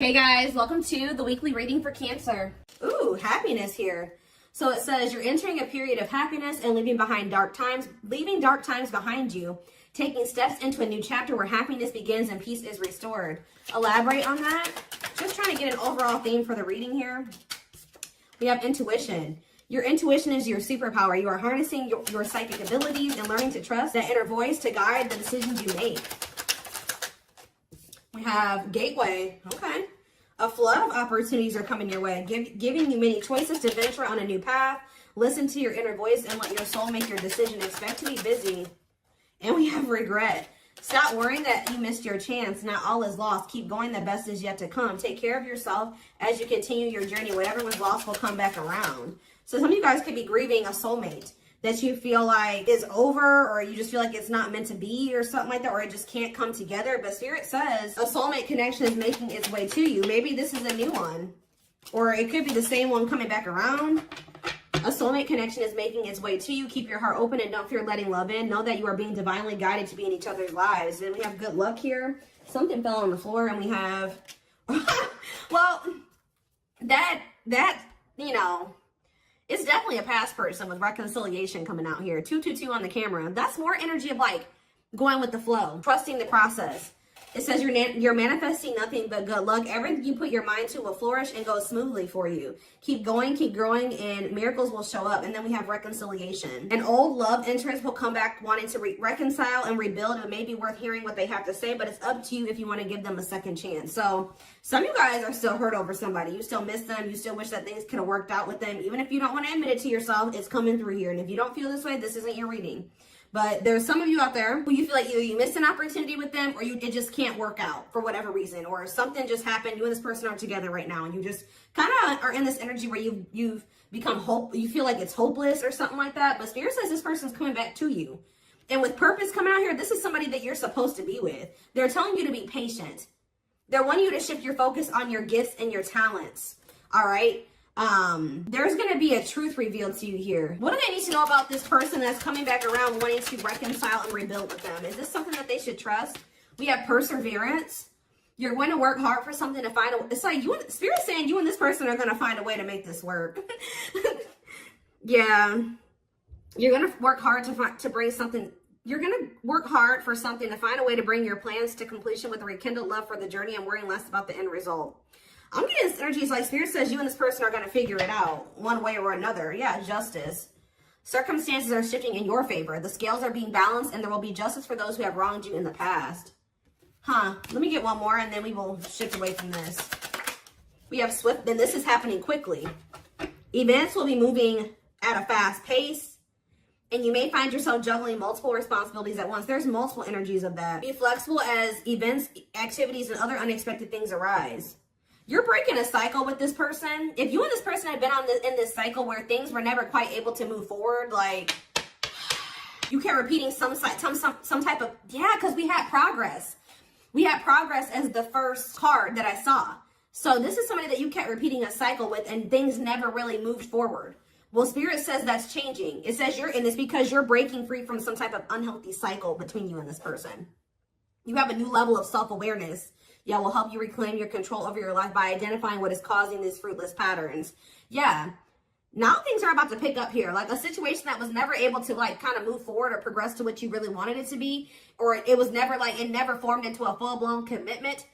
Hey guys, welcome to the weekly reading for Cancer. Ooh, happiness here. So it says you're entering a period of happiness and leaving dark times behind you, taking steps into a new chapter where happiness begins and peace is restored. Elaborate on that. Just trying to get an overall theme for the reading here. We have intuition. Your intuition is your superpower. You are harnessing your psychic abilities and learning to trust that inner voice to guide the decisions you make. We have gateway. Okay. A flood of opportunities are coming your way, giving you many choices to venture on a new path. Listen to your inner voice and let your soul make your decision. Expect to be busy. And we have regret. Stop worrying that you missed your chance. Not all is lost. Keep going. The best is yet to come. Take care of yourself as you continue your journey. Whatever was lost will come back around. So some of you guys could be grieving a soulmate that you feel like is over, or you just feel like it's not meant to be or something like that, or it just can't come together. But Spirit says a soulmate connection is making its way to you. Maybe this is a new one, or it could be the same one coming back around. A soulmate connection is making its way to you. Keep your heart open and don't fear letting love in. Know that you are being divinely guided to be in each other's lives. Then we have good luck here. Something fell on the floor, and we have, well, that, you know, it's definitely a past person with reconciliation coming out here. 222 on the camera. That's more energy of like going with the flow, trusting the process. It says you're manifesting nothing but good luck. Everything you put your mind to will flourish and go smoothly for you. Keep going, keep growing, and miracles will show up. And then we have reconciliation. An old love interest will come back wanting to reconcile and rebuild. It may be worth hearing what they have to say, but it's up to you if you want to give them a second chance. So some of you guys are still hurt over somebody. You still miss them. You still wish that things could have worked out with them. Even if you don't want to admit it to yourself, it's coming through here. And if you don't feel this way, this isn't your reading. But there's some of you out there who you feel like you missed an opportunity with them, or it just can't work out for whatever reason, or something just happened. You and this person are together right now, and you just kind of are in this energy where you've become you feel like it's hopeless or something like that. But Spirit says this person's coming back to you, and with purpose coming out here, this is somebody that you're supposed to be with. They're telling you to be patient. They're wanting you to shift your focus on your gifts and your talents. All right. There's going to be a truth revealed to you here. What do they need to know about this person that's coming back around wanting to reconcile and rebuild with them? Is this something that they should trust? We have perseverance. You're going to work hard for something to find it's like Spirit saying you and this person are going to find a way to make this work. Yeah. You're going to work hard to bring something. You're going to work hard for something to find a way to bring your plans to completion with a rekindled love for the journey and worrying less about the end result. I'm getting this energy. It's like Spirit says you and this person are going to figure it out one way or another. Yeah, justice. Circumstances are shifting in your favor. The scales are being balanced, and there will be justice for those who have wronged you in the past. Let me get one more, and then we will shift away from this. We have swift, then this is happening quickly. Events will be moving at a fast pace, and you may find yourself juggling multiple responsibilities at once. There's multiple energies of that. Be flexible as events, activities, and other unexpected things arise. You're breaking a cycle with this person. If you and this person had been in this cycle where things were never quite able to move forward, like you kept repeating some type of, yeah, because we had progress. We had progress as the first card that I saw. So this is somebody that you kept repeating a cycle with and things never really moved forward. Well, Spirit says that's changing. It says and it's because you're breaking free from some type of unhealthy cycle between you and this person. You have a new level of self-awareness. Yeah, will help you reclaim your control over your life by identifying what is causing these fruitless patterns. Yeah, now things are about to pick up here. Like a situation that was never able to like kind of move forward or progress to what you really wanted it to be, or it was never it never formed into a full-blown commitment.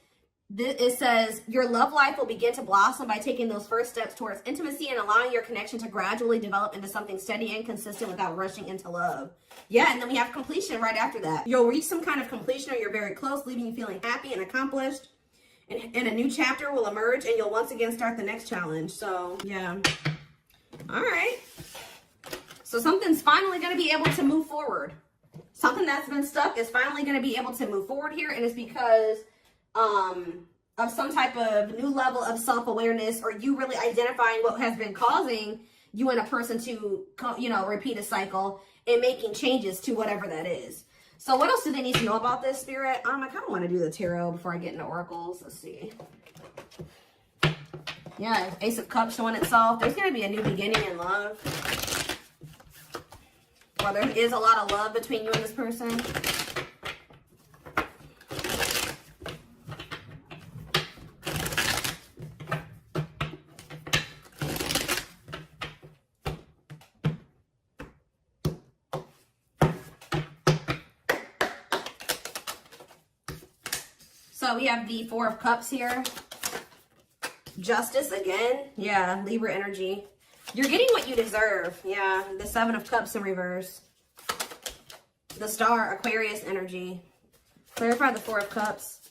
It says your love life will begin to blossom by taking those first steps towards intimacy and allowing your connection to gradually develop into something steady and consistent without rushing into love. Yeah, and then we have completion right after that. You'll reach some kind of completion or you're very close, leaving you feeling happy and accomplished. And a new chapter will emerge and you'll once again start the next challenge. So, yeah. All right. So something's finally going to be able to move forward. Something that's been stuck is finally going to be able to move forward here. And it's because of some type of new level of self-awareness, or you really identifying what has been causing you and a person to, repeat a cycle and making changes to whatever that is. So what else do they need to know about this, Spirit? I kind of want to do the tarot before I get into oracles. Let's see. Yeah, Ace of Cups showing itself. There's going to be a new beginning in love. Well, there is a lot of love between you and this person. So we have the Four of Cups here. Justice again. Yeah, Libra energy. You're getting what you deserve. Yeah, the Seven of Cups in reverse. The Star, Aquarius energy. Clarify the Four of Cups.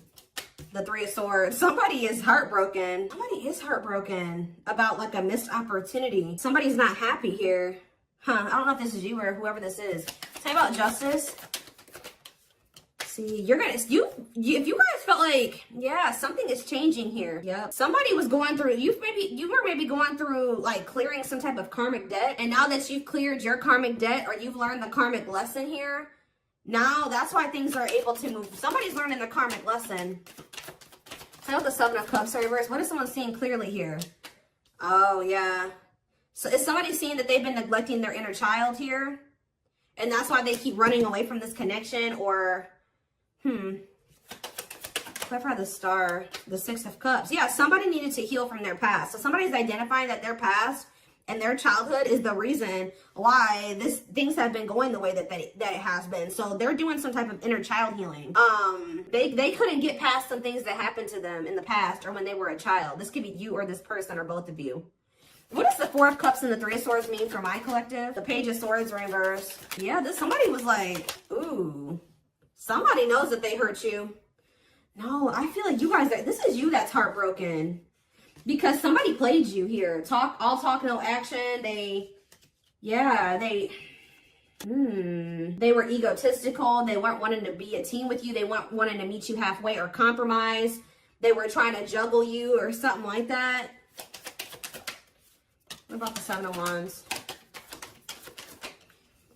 The Three of Swords. Somebody is heartbroken. Somebody is heartbroken about like a missed opportunity. Somebody's not happy here. Huh, I don't know if this is you or whoever this is. Say about Justice. See, you're gonna, if you guys felt like, yeah, something is changing here. Yep. Somebody was going through, you were maybe going through like clearing some type of karmic debt. And now that you've cleared your karmic debt or you've learned the karmic lesson here, now that's why things are able to move. Somebody's learning the karmic lesson. Say with the Seven of Cups reverse. What is someone seeing clearly here? Oh, yeah. So is somebody seeing that they've been neglecting their inner child here? And that's why they keep running away from this connection? Or, clarify the Star, the Six of Cups. Yeah, somebody needed to heal from their past. So somebody's identifying that their past and their childhood is the reason why things have been going the way that it has been. So they're doing some type of inner child healing. They couldn't get past some things that happened to them in the past or when they were a child. This could be you or this person or both of you. What does the Four of Cups and the Three of Swords mean for my collective? The Page of Swords reverse. Yeah, somebody was like, ooh, somebody knows that they hurt you. No, I feel like you guys, this is you that's heartbroken. Because somebody played you here. All talk, no action. They were egotistical. They weren't wanting to be a team with you. They weren't wanting to meet you halfway or compromise. They were trying to juggle you or something like that. What about the Seven of Wands?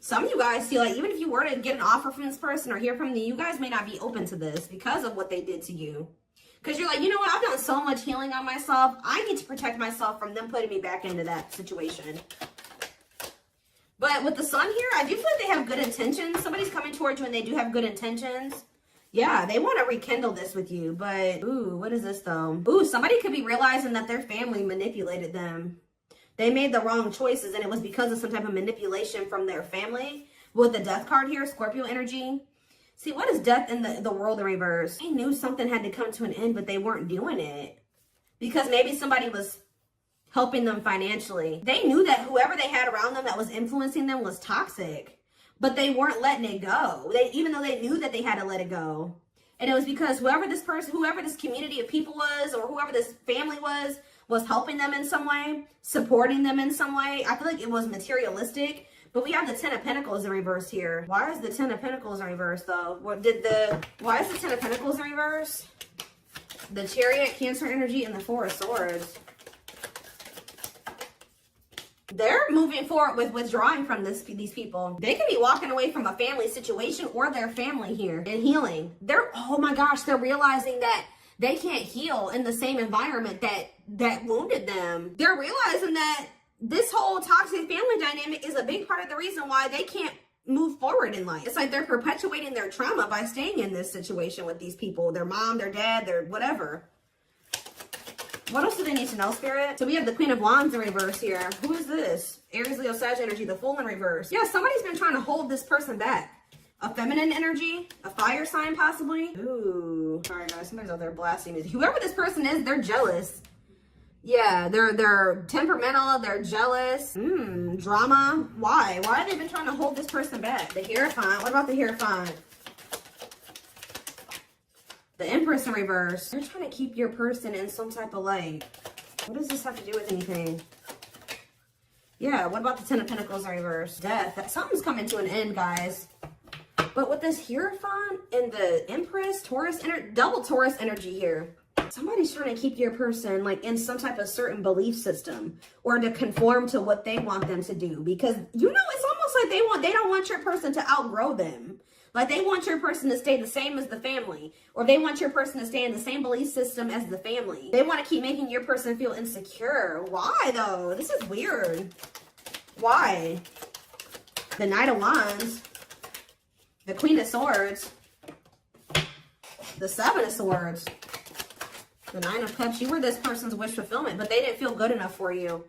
Some of you guys feel like even if you were to get an offer from this person or hear from them, you guys may not be open to this because of what they did to you. Because you're like, you know what? I've done so much healing on myself. I need to protect myself from them putting me back into that situation. But with the Sun here, I do feel like they have good intentions. Somebody's coming towards you and they do have good intentions. Yeah, they want to rekindle this with you. But, ooh, what is this though? Ooh, somebody could be realizing that their family manipulated them. They made the wrong choices and it was because of some type of manipulation from their family. With the Death card here, Scorpio energy. See, what is death in the world in reverse? They knew something had to come to an end, but they weren't doing it. Because maybe somebody was helping them financially. They knew that whoever they had around them that was influencing them was toxic. But they weren't letting it go. Even though they knew that they had to let it go. And it was because whoever this community of people was, or whoever this family was helping them in some way, supporting them in some way. I feel like it was materialistic. But we have the Ten of Pentacles in reverse here. Why is the Ten of Pentacles in reverse though? Why is the Ten of Pentacles in reverse? The Chariot, Cancer energy, and the Four of Swords. They're moving forward with withdrawing from these people. They could be walking away from a family situation or their family here and healing. Oh my gosh, they're realizing that they can't heal in the same environment that wounded them. They're realizing that this whole toxic family dynamic is a big part of the reason why they can't move forward in life. It's like they're perpetuating their trauma by staying in this situation with these people. Their mom, their dad, their whatever. What else do they need to know, Spirit? So we have the Queen of Wands in reverse here. Who is this? Aries, Leo, Sag energy, the Fool in reverse. Yeah, somebody's been trying to hold this person back. A feminine energy, a fire sign possibly. Ooh, sorry guys, somebody's out there blasting me. Whoever this person is, they're jealous. Yeah, they're temperamental, they're jealous. Drama. Why? Why have they been trying to hold this person back? The Hierophant. What about the Hierophant? The Empress in reverse. They're trying to keep your person in some type of light. What does this have to do with anything? Yeah, what about the Ten of Pentacles in reverse? Death. Something's coming to an end, guys. But with this Hierophant and the Empress, double Taurus energy here. Somebody's trying to keep your person like in some type of certain belief system or to conform to what they want them to do. Because, you know, it's almost like they don't want your person to outgrow them. Like they want your person to stay the same as the family, or they want your person to stay in the same belief system as the family. They want to keep making your person feel insecure. Why though? This is weird. Why? The Knight of Wands, the Queen of Swords, the Seven of Swords, the Nine of Cups. You were this person's wish fulfillment, but they didn't feel good enough for you.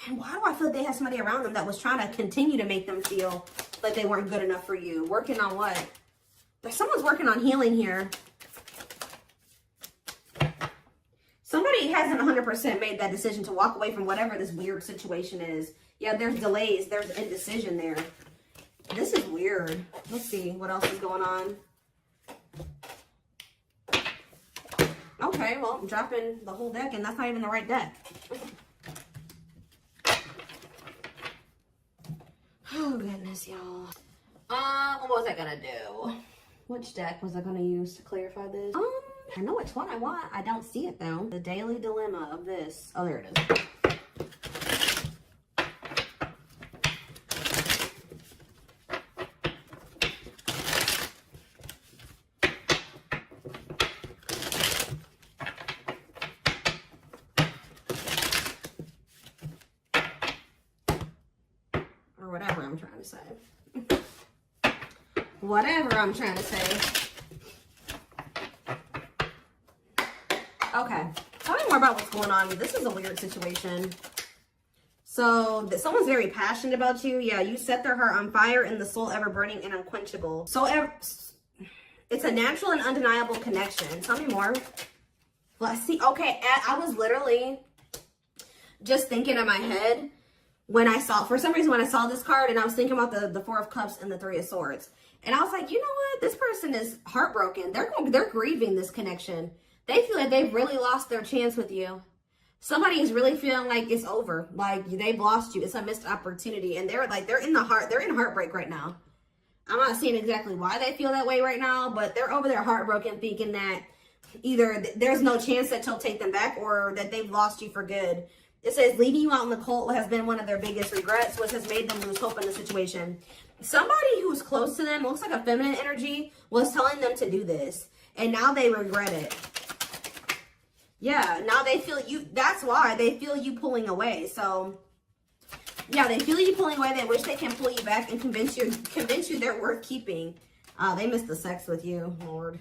And why do I feel like they have somebody around them that was trying to continue to make them feel like they weren't good enough for you? Working on what? Someone's working on healing here. hasn't 100% made that decision to walk away from whatever this weird situation is. Yeah, there's delays. There's indecision there. This is weird. Let's see what else is going on. Okay, well, I'm dropping the whole deck, and that's not even the right deck. Oh, goodness, y'all. What was I gonna do? Which deck was I gonna use to clarify this? I know which one I want. I don't see it, though. The daily dilemma of this. Oh, there it is. Whatever I'm trying to say. Whatever I'm trying to say. Okay. Tell me more about what's going on. This is a weird situation. So, someone's very passionate about you. Yeah, you set their heart on fire and the soul ever burning and unquenchable. So, it's a natural and undeniable connection. Tell me more. Let's see. Okay, I was literally just thinking in my head when I saw, for some reason, when I saw this card, and I was thinking about the Four of Cups and the Three of Swords. And I was like, you know what? This person is heartbroken. They're grieving this connection. They feel like they've really lost their chance with you. Somebody is really feeling like it's over. Like they've lost you. It's a missed opportunity. And they're in heartbreak right now. I'm not seeing exactly why they feel that way right now, but they're over there heartbroken, thinking that either there's no chance that you'll take them back or that they've lost you for good. It says leaving you out in the cold has been one of their biggest regrets, which has made them lose hope in the situation. Somebody who's close to them, looks like a feminine energy, was telling them to do this. And now they regret it. Yeah, now they feel you. That's why they feel you pulling away. So, yeah, they feel you pulling away. They wish they can pull you back and convince you they're worth keeping. They miss the sex with you, Lord.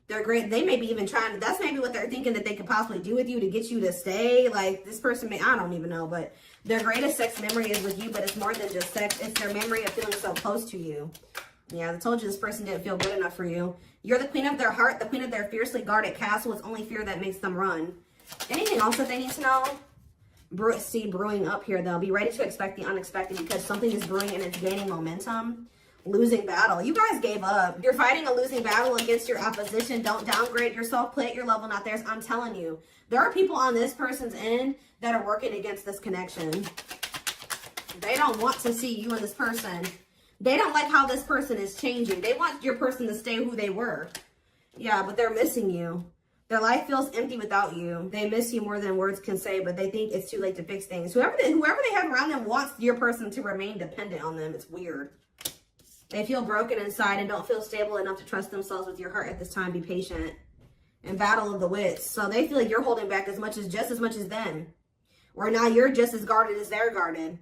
They're great. They may be even trying to, that's maybe what they're thinking that they could possibly do with you to get you to stay. Like this person may, I don't even know, but their greatest sex memory is with you, but it's more than just sex. It's their memory of feeling so close to you. Yeah, I told you this person didn't feel good enough for you. You're the queen of their heart, the queen of their fiercely guarded castle. It's only fear that makes them run. Anything else that they need to know? Brewing up here, though. Be ready to expect the unexpected because something is brewing and it's gaining momentum. Losing battle. You guys gave up. You're fighting a losing battle against your opposition. Don't downgrade yourself. Play at your level, not theirs. I'm telling you. There are people on this person's end that are working against this connection. They don't want to see you and this person. They don't like how this person is changing. They want your person to stay who they were. Yeah, but they're missing you. Their life feels empty without you. They miss you more than words can say, but they think it's too late to fix things. Whoever they have around them wants your person to remain dependent on them. It's weird. They feel broken inside and don't feel stable enough to trust themselves with your heart at this time. Be patient. And battle of the wits. So they feel like you're holding back just as much as them. Or now you're just as guarded as they're guarded.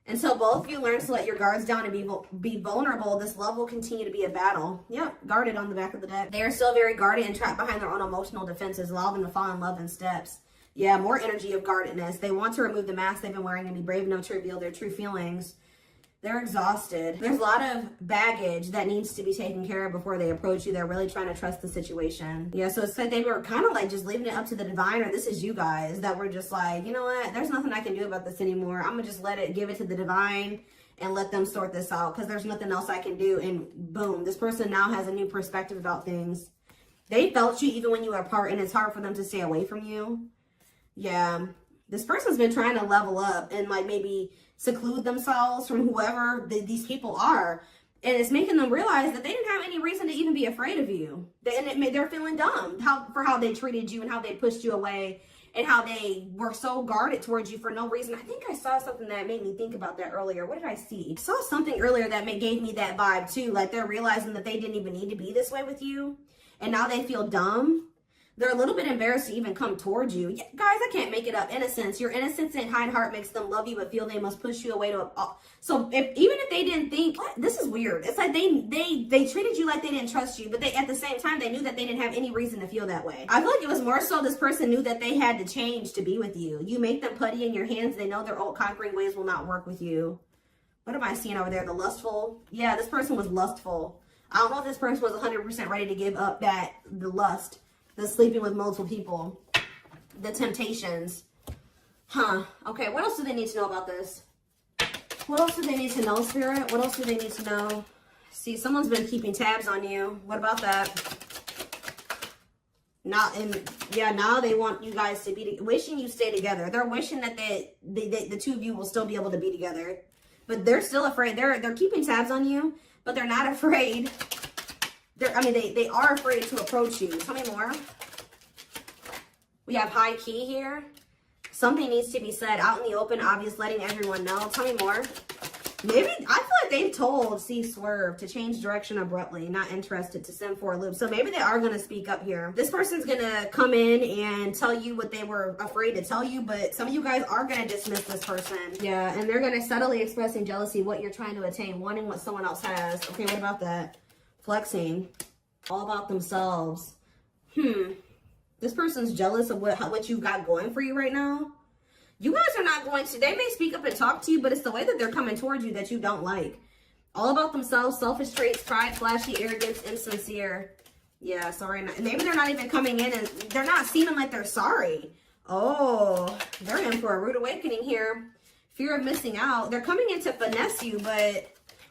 Until both of you learn to let your guards down and be vulnerable, this love will continue to be a battle. Yep, guarded on the back of the deck. They are still very guarded and trapped behind their own emotional defenses, allowing them to fall in love in steps. Yeah, more energy of guardedness. They want to remove the mask they've been wearing and be brave enough to reveal their true feelings. They're exhausted. There's a lot of baggage that needs to be taken care of before they approach you. They're really trying to trust the situation. Yeah, so it's like they were kind of like just leaving it up to the divine, or this is you guys that were just like, you know what? There's nothing I can do about this anymore. I'm going to just give it to the divine and let them sort this out because there's nothing else I can do. And boom, this person now has a new perspective about things. They felt you even when you were apart, and it's hard for them to stay away from you. Yeah, this person's been trying to level up and like maybe seclude themselves from whoever these people are, and it's making them realize that they didn't have any reason to even be afraid of you, and they're feeling dumb for how they treated you and how they pushed you away and how they were so guarded towards you for no reason. I think I saw something that made me think about that earlier. What did I see? I saw something earlier that gave me that vibe too, like they're realizing that they didn't even need to be this way with you, and now they feel dumb. They're a little bit embarrassed to even come towards you. Yeah, guys, I can't make it up. Innocence. Your innocence and kind heart makes them love you, but feel they must push you away to so even if they didn't think, what? This is weird. It's like they treated you like they didn't trust you, but they at the same time, they knew that they didn't have any reason to feel that way. I feel like it was more so this person knew that they had to change to be with you. You make them putty in your hands. They know their old conquering ways will not work with you. What am I seeing over there? The lustful? Yeah, this person was lustful. I don't know if this person was 100% ready to give up the lust. The sleeping with multiple people. the temptations. Huh. Okay, what else do they need to know about this? What else do they need to know, Spirit? What else do they need to know? See, someone's been keeping tabs on you. What about that? Now they want you guys to be, wishing you stay together. They're wishing that the two of you will still be able to be together. But they're still afraid. They're keeping tabs on you, but they're not afraid. They are afraid to approach you. Tell me more. We have high key here. Something needs to be said out in the open, obvious, letting everyone know. Tell me more. Maybe, I feel like they've told Swerve to change direction abruptly, not interested, to send for a loop. So maybe they are going to speak up here. This person's going to come in and tell you what they were afraid to tell you, but some of you guys are going to dismiss this person. Yeah, and they're going to subtly expressing jealousy, what you're trying to attain, wanting what someone else has. Okay, what about that? Flexing. All about themselves. This person's jealous of what you got going for you right now. You guys are not going to, they may speak up and talk to you, but it's the way that they're coming towards you that you don't like. All about themselves, selfish traits, pride, flashy, arrogance, insincere. Yeah, sorry. Maybe they're not even coming in and they're not seeming like they're sorry. Oh, they're in for a rude awakening here. Fear of missing out. They're coming in to finesse you,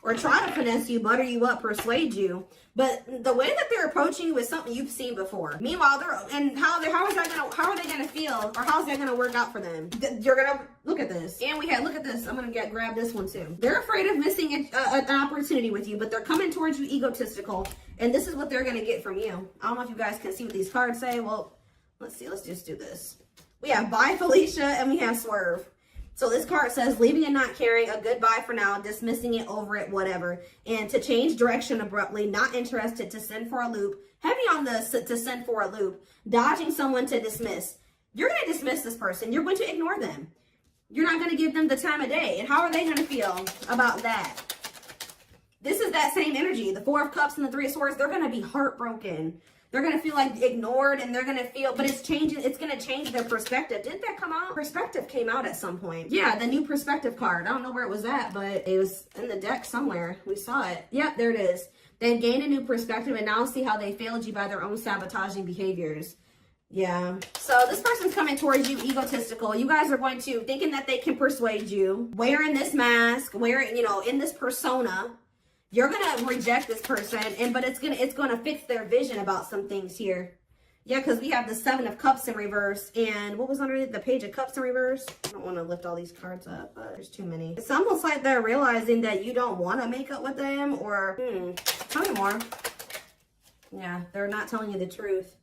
or try to finesse you, butter you up, persuade you. But the way that they're approaching you is something you've seen before. Meanwhile, how are they gonna feel, or how's that gonna work out for them? You're gonna look at this, and look at this. I'm gonna grab this one too. They're afraid of missing an opportunity with you, but they're coming towards you egotistical, and this is what they're gonna get from you. I don't know if you guys can see what these cards say. Well, let's see. Let's just do this. We have bye Felicia, and we have Swerve. So this card says, leaving and not caring, a goodbye for now, dismissing it, over it, whatever. And to change direction abruptly, not interested, to send for a loop. Heavy on the to send for a loop. Dodging someone, to dismiss. You're going to dismiss this person. You're going to ignore them. You're not going to give them the time of day. And how are they going to feel about that? This is that same energy. The Four of Cups and the Three of Swords, they're going to be heartbroken. They're going to feel like ignored, and they're going to feel, but it's changing. It's going to change their perspective. Didn't that come out? Perspective came out at some point. Yeah, the new perspective card. I don't know where it was at, but it was in the deck somewhere. We saw it. Yep, there it is. They've gained a new perspective and now see how they failed you by their own sabotaging behaviors. Yeah. So this person's coming towards you egotistical. You guys are going to, thinking that they can persuade you, wearing this mask, wearing, in this persona. You're gonna reject this person, but it's gonna fix their vision about some things here. Yeah, because we have the Seven of Cups in reverse, and what was underneath? The Page of Cups in reverse. I don't want to lift all these cards up, but there's too many. It's almost like they're realizing that you don't want to make up with them, or tell me more. Yeah, they're not telling you the truth.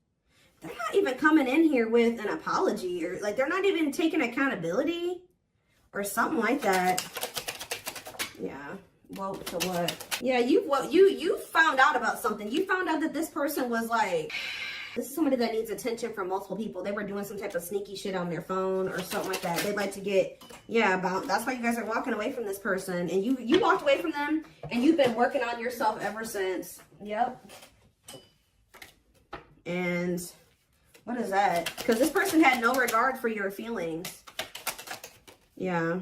They're not even coming in here with an apology, or like they're not even taking accountability, or something like that. Yeah. Well, to what? Yeah, you found out about something. You found out that this person was like, this is somebody that needs attention from multiple people. They were doing some type of sneaky shit on their phone or something like that. They'd like to get, that's why you guys are walking away from this person. And you walked away from them, and you've been working on yourself ever since. Yep. And what is that? Because this person had no regard for your feelings. Yeah.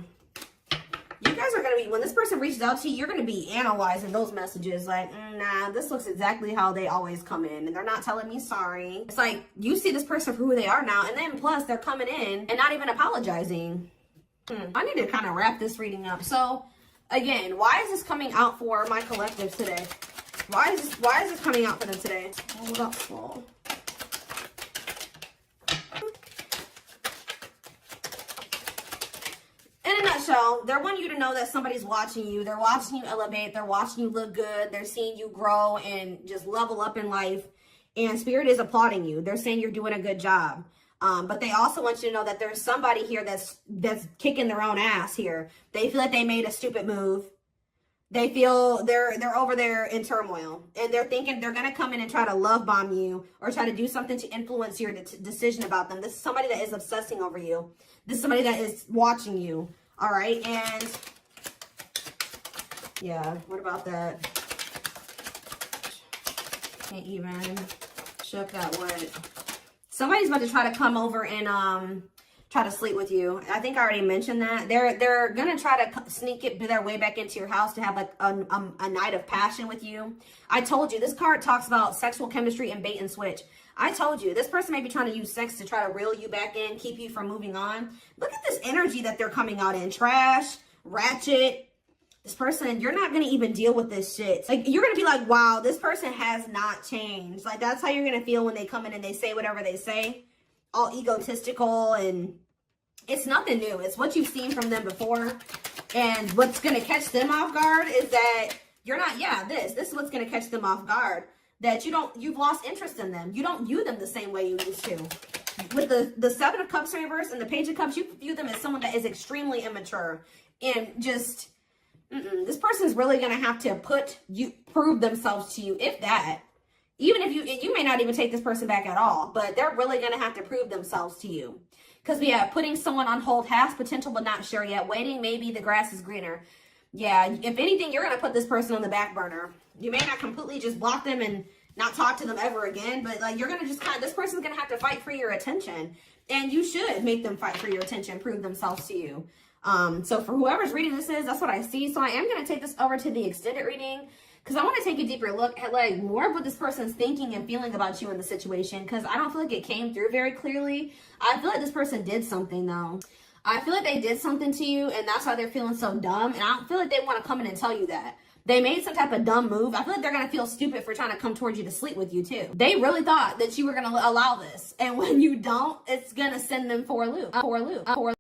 You guys are going to be, when this person reaches out to you, you're going to be analyzing those messages like, nah, this looks exactly how they always come in. And they're not telling me sorry. It's like, you see this person for who they are now. And then plus they're coming in and not even apologizing. I need to kind of wrap this reading up. So again, why is this coming out for my collectives today? Why is this coming out for them today? Hold up, Paul. In a nutshell, they want you to know that somebody's watching you. They're watching you elevate. They're watching you look good. They're seeing you grow and just level up in life. And Spirit is applauding you. They're saying you're doing a good job. But they also want you to know that there's somebody here that's kicking their own ass here. They feel like they made a stupid move. They feel they're over there in turmoil. And they're thinking they're going to come in and try to love bomb you or try to do something to influence your decision about them. This is somebody that is obsessing over you. This is somebody that is watching you. All right. And yeah, what about that? Can't even shook that wood. Somebody's about to try to come over and try to sleep with you. I think I already mentioned that. They're gonna try to sneak their way back into your house to have like a night of passion with you. I told you, this card talks about sexual chemistry and bait and switch. I told you, this person may be trying to use sex to try to reel you back in, keep you from moving on. Look at this energy that they're coming out in. Trash, ratchet. This person, you're not going to even deal with this shit. Like, you're going to be like, wow, this person has not changed. Like, that's how you're going to feel when they come in and they say whatever they say. All egotistical, and it's nothing new. It's what you've seen from them before. And what's going to catch them off guard is that you're not, this is what's going to catch them off guard. That you've lost interest in them. You don't view them the same way you used to. With the Seven of Cups reverse and the Page of Cups, you view them as someone that is extremely immature. And just, this person's really going to have to prove themselves to you, if that. Even if you may not even take this person back at all, but they're really going to have to prove themselves to you. Because we have putting someone on hold, has potential but not sure yet. Waiting, maybe the grass is greener. Yeah, if anything, you're going to put this person on the back burner. You may not completely just block them and not talk to them ever again, but like, you're going to just this person's going to have to fight for your attention. And you should make them fight for your attention, prove themselves to you. So for whoever's reading this that's what I see. So I am going to take this over to the extended reading, because I want to take a deeper look at like more of what this person's thinking and feeling about you in the situation, because I don't feel like it came through very clearly. I feel like this person did something though. I feel like they did something to you, and that's why they're feeling so dumb. And I don't feel like they want to come in and tell you that. They made some type of dumb move. I feel like they're going to feel stupid for trying to come towards you to sleep with you too. They really thought that you were going to allow this. And when you don't, it's going to send them for a loop.